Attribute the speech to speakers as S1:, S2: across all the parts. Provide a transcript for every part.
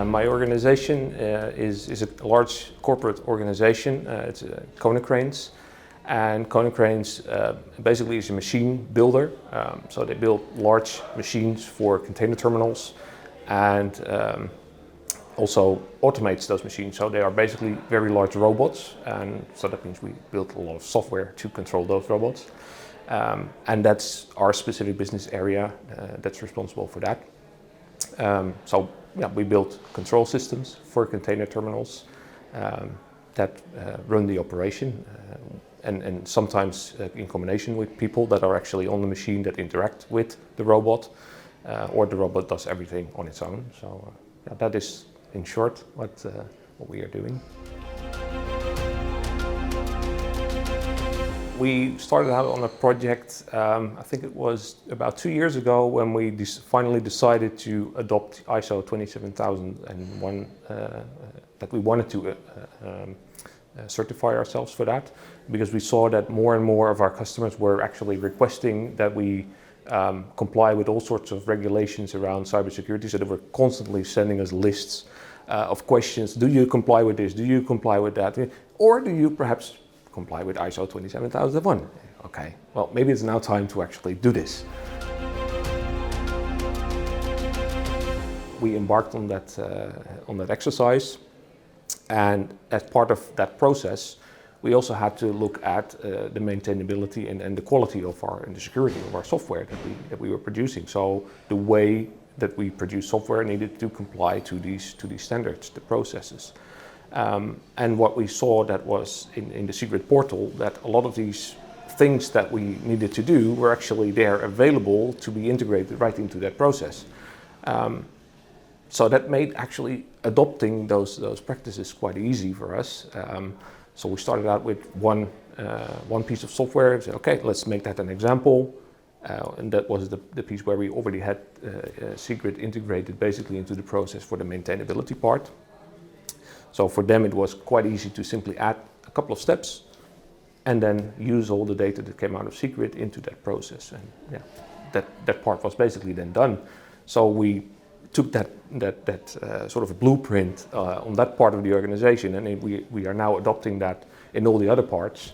S1: My organization is a large corporate organization. It's Konecranes, and Konecranes basically is a machine builder. So they build large machines for container terminals and also automates those machines. So they are basically very large robots, and so that means we build a lot of software to control those robots. And that's our specific business area that's responsible for that. So yeah, we build control systems for container terminals that run the operation, and sometimes in combination with people that are actually on the machine that interact with the robot, or the robot does everything on its own. So yeah, that is in short what we are doing. We started out on a project, I think it was about 2 years ago, when we finally decided to adopt ISO 27001, that we wanted to certify ourselves for that, because we saw that more and more of our customers were actually requesting that we comply with all sorts of regulations around cybersecurity. So they were constantly sending us lists of questions. Do you comply with this? Do you comply with that? Or do you perhaps comply with ISO 27001? Okay, well, maybe it's now time to actually do this. We embarked on that exercise, and as part of that process, we also had to look at the maintainability and the quality of and the security of our software that we were producing. So the way that we produce software needed to comply to these standards, the processes. And what we saw that was in the SIG portal, that a lot of these things that we needed to do were actually there available to be integrated right into that process. So that made actually adopting those practices quite easy for us. So we started out with one piece of software and said, okay, let's make that an example. And that was the piece where we already had SIG integrated basically into the process for the maintainability part. So for them it was quite easy to simply add a couple of steps and then use all the data that came out of SIG into that process. And yeah, that part was basically then done. So we took that sort of a blueprint on that part of the organization, and we are now adopting that in all the other parts.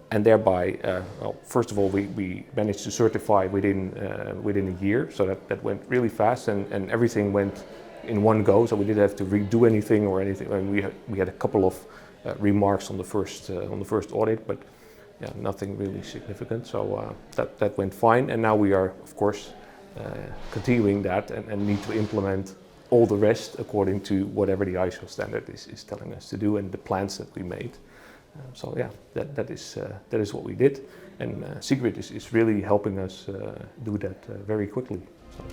S1: And thereby, well, first of all, we managed to certify within a year, so that went really fast, and everything went in one go, so we didn't have to redo anything or anything. And we had a couple of remarks on the first audit, but yeah, nothing really significant. So that went fine, and now we are, of course, continuing that and need to implement all the rest according to whatever the ISO standard is telling us to do and the plans that we made. So yeah, that is what we did, and SIG is really helping us do that very quickly. So.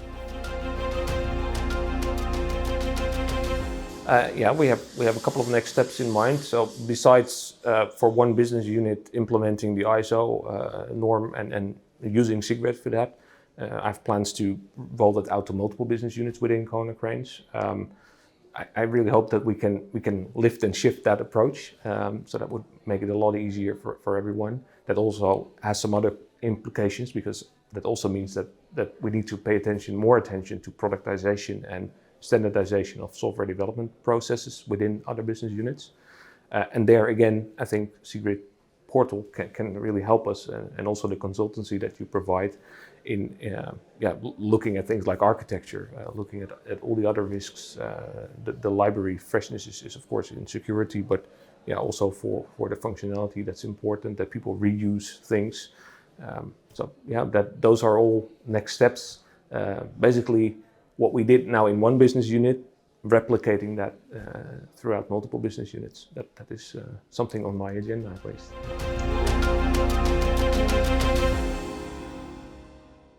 S1: Yeah, we have a couple of next steps in mind. So besides for one business unit implementing the ISO norm and using SIG for that, I have plans to roll that out to multiple business units within Konecranes. I really hope that we can lift and shift that approach, so that would make it a lot easier for everyone. That also has some other implications, because that also means that we need to pay more attention to productization and standardization of software development processes within other business units. And there again, I think SIG portal can really help us, and also the consultancy that you provide in looking at things like architecture, looking at all the other risks. The library freshness is of course in security, but yeah, also for the functionality that's important, that people reuse things. So yeah, those are all next steps. Basically, what we did now in one business unit, replicating that throughout multiple business units. That is something on my agenda at least.